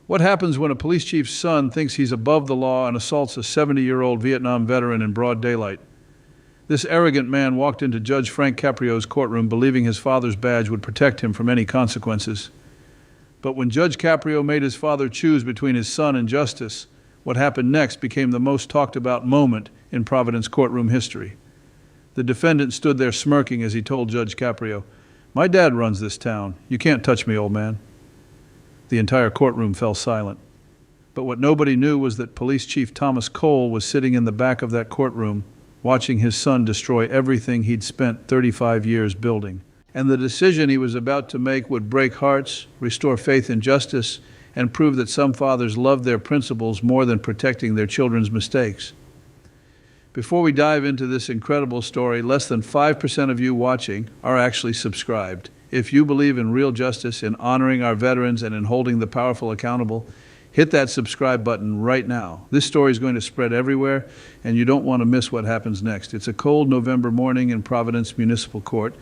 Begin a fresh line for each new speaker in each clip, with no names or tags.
What happens when a police chief's son thinks he's above the law and assaults a 70-year-old Vietnam veteran in broad daylight? This arrogant man walked into Judge Frank Caprio's courtroom believing his father's badge would protect him from any consequences. But when Judge Caprio made his father choose between his son and justice, what happened next became the most talked about moment in Providence courtroom history. The defendant stood there smirking as he told Judge Caprio, "My dad runs this town. You can't touch me, old man." The entire courtroom fell silent. But what nobody knew was that Police Chief Thomas Cole was sitting in the back of that courtroom, watching his son destroy everything he'd spent 35 years building. And the decision he was about to make would break hearts, restore faith in justice, and prove that some fathers love their principles more than protecting their children's mistakes. Before we dive into this incredible story, less than 5% of you watching are actually subscribed. If you believe in real justice, in honoring our veterans, and in holding the powerful accountable, hit that subscribe button right now. This story is going to spread everywhere, and you don't want to miss what happens next. It's a cold November morning in Providence Municipal Court,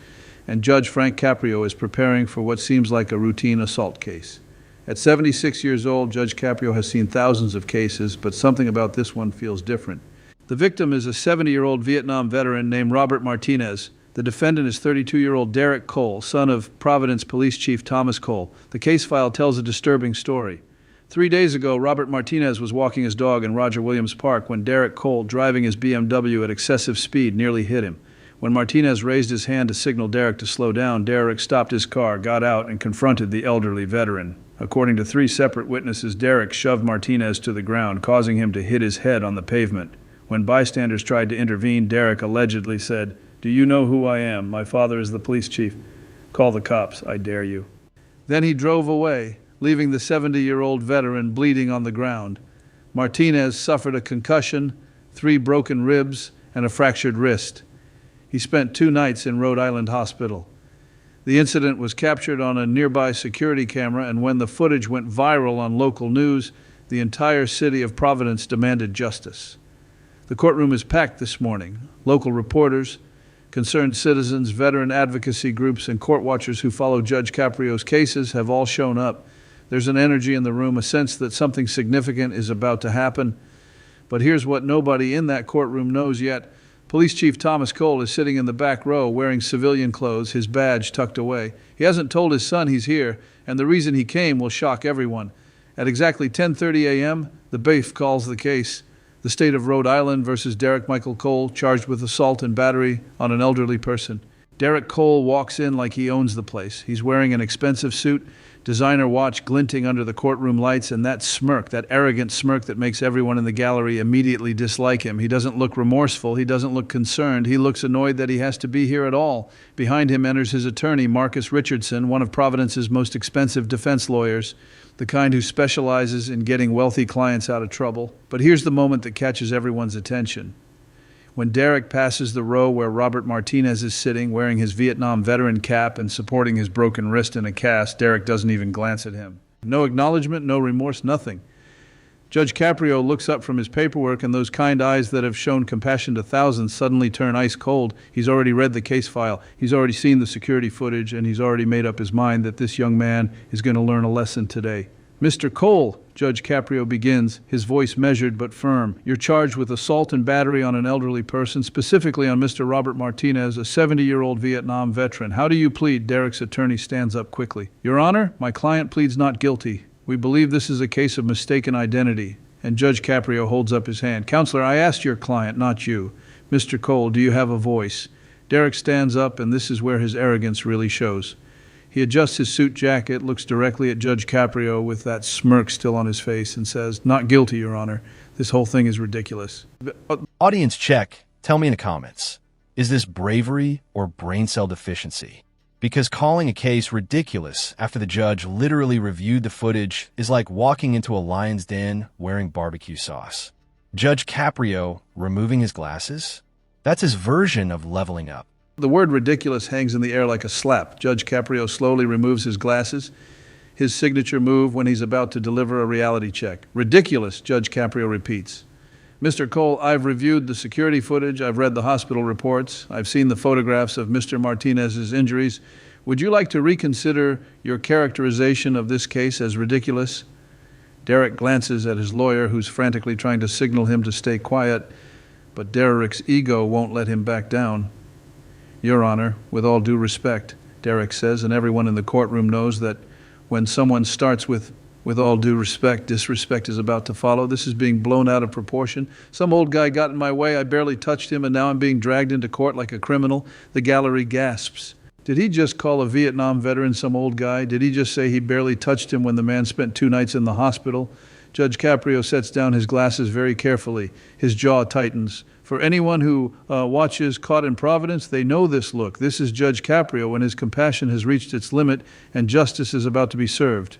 and Judge Frank Caprio is preparing for what seems like a routine assault case. At 76 years old, Judge Caprio has seen thousands of cases, but something about this one feels different. The victim is a 70-year-old Vietnam veteran named Robert Martinez. The defendant is 32-year-old Derek Cole, son of Providence Police Chief Thomas Cole. The case file tells a disturbing story. 3 days ago, Robert Martinez was walking his dog in Roger Williams Park when Derek Cole, driving his BMW at excessive speed, nearly hit him. When Martinez raised his hand to signal Derek to slow down, Derek stopped his car, got out, and confronted the elderly veteran. According to 3 separate witnesses, Derek shoved Martinez to the ground, causing him to hit his head on the pavement. When bystanders tried to intervene, Derek allegedly said, "Do you know who I am? My father is the police chief. Call the cops, I dare you." Then he drove away, leaving the 70-year-old veteran bleeding on the ground. Martinez suffered a concussion, 3 broken ribs, and a fractured wrist. He spent 2 nights in Rhode Island Hospital. The incident was captured on a nearby security camera, and when the footage went viral on local news, the entire city of Providence demanded justice. The courtroom is packed this morning. Local reporters, concerned citizens, veteran advocacy groups, and court watchers who follow Judge Caprio's cases have all shown up. There's an energy in the room, a sense that something significant is about to happen. But here's what nobody in that courtroom knows yet. Police Chief Thomas Cole is sitting in the back row wearing civilian clothes, his badge tucked away. He hasn't told his son he's here, and the reason he came will shock everyone. At exactly 10:30 a.m., the BAIF calls the case. The state of Rhode Island versus Derek Michael Cole, charged with assault and battery on an elderly person. Derek Cole walks in like he owns the place. He's wearing an expensive suit, designer watch glinting under the courtroom lights, and that smirk, that arrogant smirk that makes everyone in the gallery immediately dislike him. He doesn't look remorseful. He doesn't look concerned. He looks annoyed that he has to be here at all. Behind him enters his attorney, Marcus Richardson, one of Providence's most expensive defense lawyers, the kind who specializes in getting wealthy clients out of trouble. But here's the moment that catches everyone's attention. When Derek passes the row where Robert Martinez is sitting, wearing his Vietnam veteran cap and supporting his broken wrist in a cast, Derek doesn't even glance at him. No acknowledgement, no remorse, nothing. Judge Caprio looks up from his paperwork, and those kind eyes that have shown compassion to thousands suddenly turn ice cold. He's already read the case file. He's already seen the security footage, and he's already made up his mind that this young man is going to learn a lesson today. "Mr. Cole," Judge Caprio begins, his voice measured but firm, "you're charged with assault and battery on an elderly person, specifically on Mr. Robert Martinez, a 70-year-old Vietnam veteran. How do you plead?" Derek's attorney stands up quickly. "Your Honor, my client pleads not guilty. We believe this is a case of mistaken identity." And Judge Caprio holds up his hand. "Counselor, I asked your client, not you. Mr. Cole, do you have a voice?" Derek stands up, and this is where his arrogance really shows. He adjusts his suit jacket, looks directly at Judge Caprio with that smirk still on his face, and says, "Not guilty, Your Honor. This whole thing is ridiculous."
Audience check. Tell me in the comments. Is this bravery or brain cell deficiency? Because calling a case ridiculous after the judge literally reviewed the footage is like walking into a lion's den wearing barbecue sauce. Judge Caprio removing his glasses? That's his version of leveling up.
The word ridiculous hangs in the air like a slap. Judge Caprio slowly removes his glasses, his signature move when he's about to deliver a reality check. "Ridiculous," Judge Caprio repeats. "Mr. Cole, I've reviewed the security footage, I've read the hospital reports, I've seen the photographs of Mr. Martinez's injuries. Would you like to reconsider your characterization of this case as ridiculous?" Derek glances at his lawyer, who's frantically trying to signal him to stay quiet, but Derek's ego won't let him back down. Your Honor, with all due respect, Derek says, and everyone in the courtroom knows that when someone starts with all due respect, disrespect is about to follow. This is being blown out of proportion. Some old guy got in my way, I barely touched him, and now I'm being dragged into court like a criminal. The gallery gasps. Did he just call a Vietnam veteran some old guy? Did he just say he barely touched him when the man spent 2 nights in the hospital? Judge Caprio sets down his glasses very carefully. His jaw tightens. For anyone who watches Caught in Providence, they know this look. This is Judge Caprio when his compassion has reached its limit and justice is about to be served.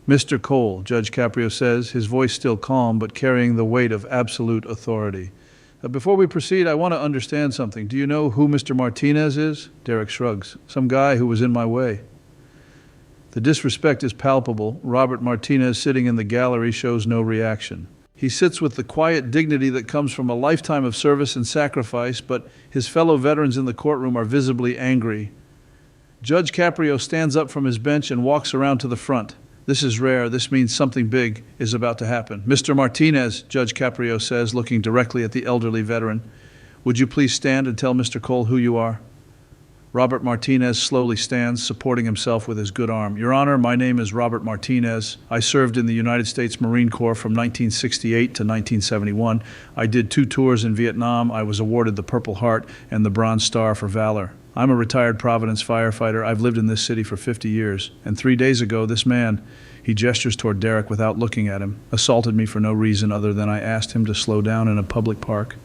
Mr. Cole, Judge Caprio says, his voice still calm but carrying the weight of absolute authority. Before we proceed, I want to understand something. Do you know who Mr. Martinez is? Derek shrugs. Some guy who was in my way. The disrespect is palpable. Robert Martinez, sitting in the gallery, shows no reaction. He sits with the quiet dignity that comes from a lifetime of service and sacrifice, but his fellow veterans in the courtroom are visibly angry. Judge Caprio stands up from his bench and walks around to the front. This is rare. This means something big is about to happen. Mr. Martinez, Judge Caprio says, looking directly at the elderly veteran, would you please stand and tell Mr. Cole who you are? Robert Martinez slowly stands, supporting himself with his good arm. Your Honor, my name is Robert Martinez. I served in the United States Marine Corps from 1968 to 1971. I did 2 tours in Vietnam. I was awarded the Purple Heart and the Bronze Star for valor. I'm a retired Providence firefighter. I've lived in this city for 50 years. And 3 days ago, this man, he gestures toward Derek without looking at him, assaulted me for no reason other than I asked him to slow down in a public park.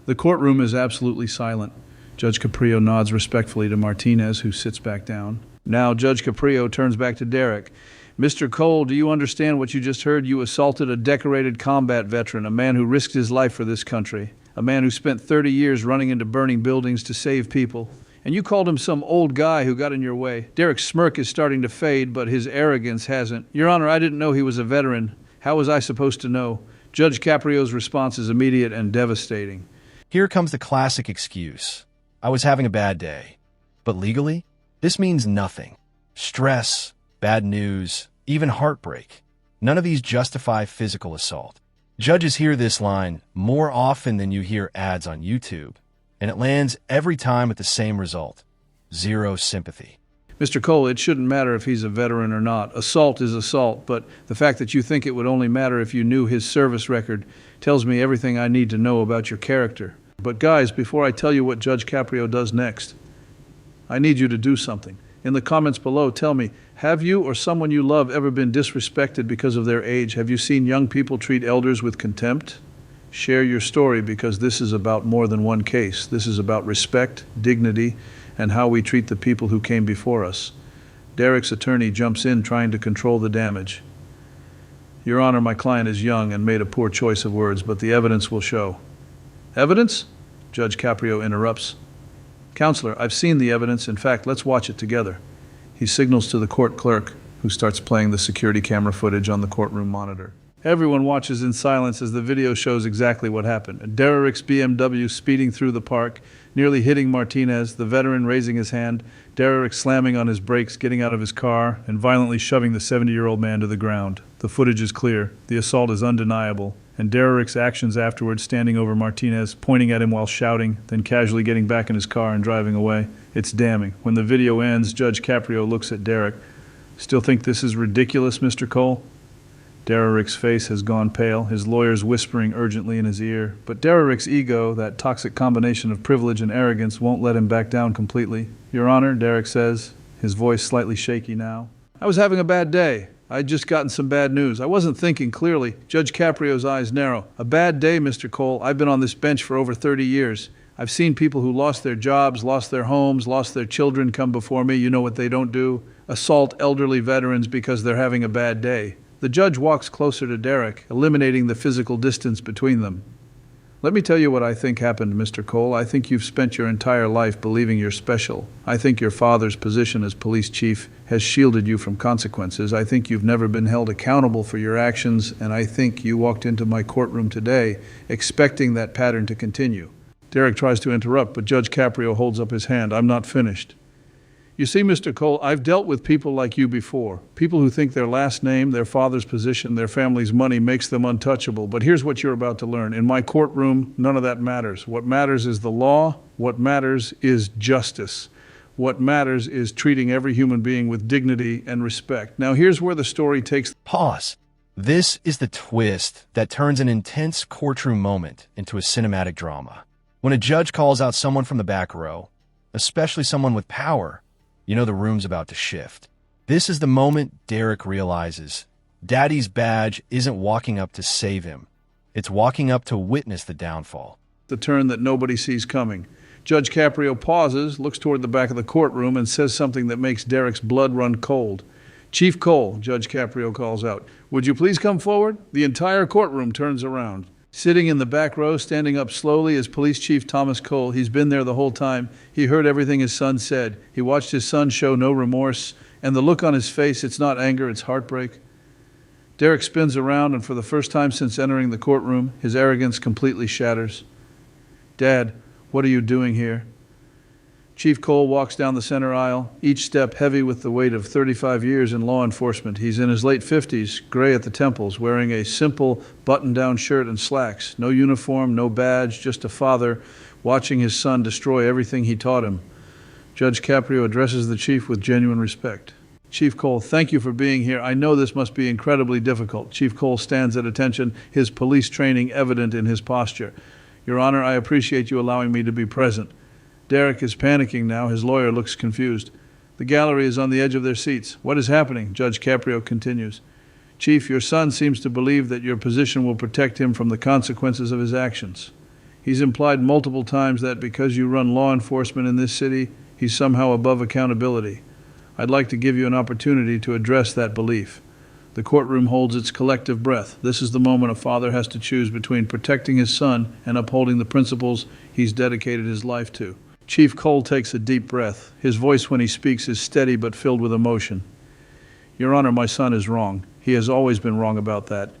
The courtroom is absolutely silent. Judge Caprio nods respectfully to Martinez, who sits back down. Now Judge Caprio turns back to Derek. Mr. Cole, do you understand what you just heard? You assaulted a decorated combat veteran, a man who risked his life for this country, a man who spent 30 years running into burning buildings to save people. And you called him some old guy who got in your way. Derek's smirk is starting to fade, but his arrogance hasn't. Your Honor, I didn't know he was a veteran. How was I supposed to know? Judge Caprio's response is immediate and devastating.
Here comes the classic excuse. I was having a bad day. But legally, this means nothing. Stress, bad news, even heartbreak. None of these justify physical assault. Judges hear this line more often than you hear ads on YouTube. And it lands every time with the same result. 0 sympathy.
Mr. Cole, it shouldn't matter if he's a veteran or not. Assault is assault, but the fact that you think it would only matter if you knew his service record tells me everything I need to know about your character. But guys, before I tell you what Judge Caprio does next, I need you to do something. In the comments below, tell me, have you or someone you love ever been disrespected because of their age? Have you seen young people treat elders with contempt? Share your story, because this is about more than one case. This is about respect, dignity, and how we treat the people who came before us. Derek's attorney jumps in, trying to control the damage. Your Honor, my client is young and made a poor choice of words, but the evidence will show. Evidence? Judge Caprio interrupts. Counselor, I've seen the evidence. In fact, let's watch it together. He signals to the court clerk, who starts playing the security camera footage on the courtroom monitor. Everyone watches in silence as the video shows exactly what happened. Derek's BMW speeding through the park, nearly hitting Martinez, the veteran raising his hand, Derek slamming on his brakes, getting out of his car, and violently shoving the 70-year-old man to the ground. The footage is clear. The assault is undeniable. And Derek's actions afterwards, standing over Martinez, pointing at him while shouting, then casually getting back in his car and driving away. It's damning. When the video ends, Judge Caprio looks at Derek. Still think this is ridiculous, Mr. Cole? Derek's face has gone pale, his lawyers whispering urgently in his ear. But Derek's ego, that toxic combination of privilege and arrogance, won't let him back down completely. Your Honor, Derek says, his voice slightly shaky now. I was having a bad day. I'd just gotten some bad news. I wasn't thinking clearly. Judge Caprio's eyes narrow. A bad day, Mr. Cole. I've been on this bench for over 30 years. I've seen people who lost their jobs, lost their homes, lost their children come before me. You know what they don't do? Assault elderly veterans because they're having a bad day. The judge walks closer to Derek, eliminating the physical distance between them. Let me tell you what I think happened, Mr. Cole. I think you've spent your entire life believing you're special. I think your father's position as police chief has shielded you from consequences. I think you've never been held accountable for your actions, and I think you walked into my courtroom today expecting that pattern to continue. Derek tries to interrupt, but Judge Caprio holds up his hand. I'm not finished. You see, Mr. Cole, I've dealt with people like you before. People who think their last name, their father's position, their family's money makes them untouchable. But here's what you're about to learn. In my courtroom, none of that matters. What matters is the law. What matters is justice. What matters is treating every human being with dignity and respect. Now, here's where the story takes...
Pause. This is the twist that turns an intense courtroom moment into a cinematic drama. When a judge calls out someone from the back row, especially someone with power, you know the room's about to shift. This is the moment Derek realizes Daddy's badge isn't walking up to save him. It's walking up to witness the downfall.
The turn that nobody sees coming. Judge Caprio pauses, looks toward the back of the courtroom, and says something that makes Derek's blood run cold. Chief Cole, Judge Caprio calls out, "Would you please come forward?" The entire courtroom turns around. Sitting in the back row, standing up slowly, is Police Chief Thomas Cole. He's been there the whole time. He heard everything his son said. He watched his son show no remorse, and the look on his face, it's not anger, it's heartbreak. Derek spins around, and for the first time since entering the courtroom, his arrogance completely shatters. "Dad, what are you doing here?" Chief Cole walks down the center aisle, each step heavy with the weight of 35 years in law enforcement. He's in his late 50s, gray at the temples, wearing a simple button-down shirt and slacks. No uniform, no badge, just a father watching his son destroy everything he taught him. Judge Caprio addresses the chief with genuine respect. "Chief Cole, thank you for being here. I know this must be incredibly difficult." Chief Cole stands at attention, his police training evident in his posture. "Your Honor, I appreciate you allowing me to be present." Derek is panicking now. His lawyer looks confused. The gallery is on the edge of their seats. "What is happening?" Judge Caprio continues. "Chief, your son seems to believe that your position will protect him from the consequences of his actions. He's implied multiple times that because you run law enforcement in this city, he's somehow above accountability. I'd like to give you an opportunity to address that belief." The courtroom holds its collective breath. This is the moment a father has to choose between protecting his son and upholding the principles he's dedicated his life to. Chief Cole takes a deep breath. His voice when he speaks is steady but filled with emotion. "Your Honor, my son is wrong. He has always been wrong about that.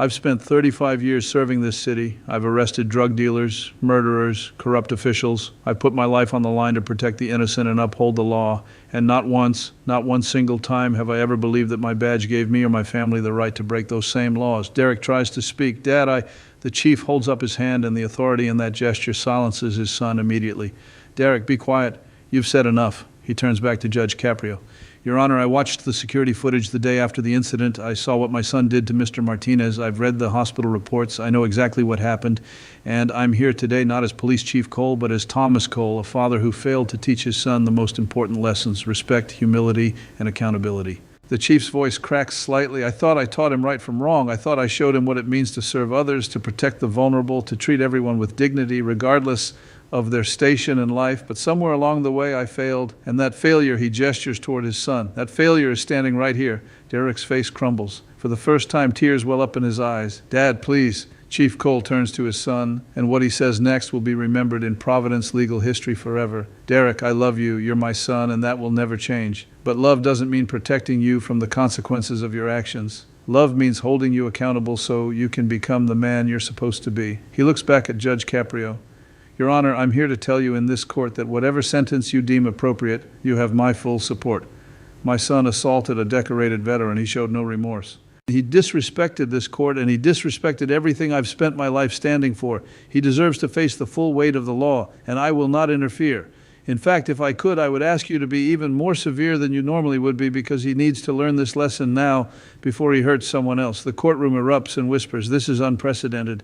I've spent 35 years serving this city. I've arrested drug dealers, murderers, corrupt officials. I've put my life on the line to protect the innocent and uphold the law. And not once, not one single time have I ever believed that my badge gave me or my family the right to break those same laws." Derek tries to speak. "Dad, The chief holds up his hand, and the authority in that gesture silences his son immediately. "Derek, be quiet. You've said enough." He turns back to Judge Caprio. "Your Honor, I watched the security footage the day after the incident. I saw what my son did to Mr. Martinez. I've read the hospital reports. I know exactly what happened. And I'm here today not as Police Chief Cole, but as Thomas Cole, a father who failed to teach his son the most important lessons: respect, humility, and accountability." The chief's voice cracks slightly. "I thought I taught him right from wrong. I thought I showed him what it means to serve others, to protect the vulnerable, to treat everyone with dignity, regardless of their station in life. But somewhere along the way I failed, and that failure," he gestures toward his son, "that failure is standing right here." Derek's face crumbles. For the first time, tears well up in his eyes. "Dad, please." Chief Cole turns to his son, and what he says next will be remembered in Providence legal history forever. "Derek, I love you. You're my son, and that will never change. But love doesn't mean protecting you from the consequences of your actions. Love means holding you accountable so you can become the man you're supposed to be." He looks back at Judge Caprio. "Your Honor, I'm here to tell you in this court that whatever sentence you deem appropriate, you have my full support. My son assaulted a decorated veteran. He showed no remorse. He disrespected this court, and he disrespected everything I've spent my life standing for. He deserves to face the full weight of the law, and I will not interfere. In fact, if I could, I would ask you to be even more severe than you normally would be, because he needs to learn this lesson now before he hurts someone else." The courtroom erupts and whispers. This is unprecedented.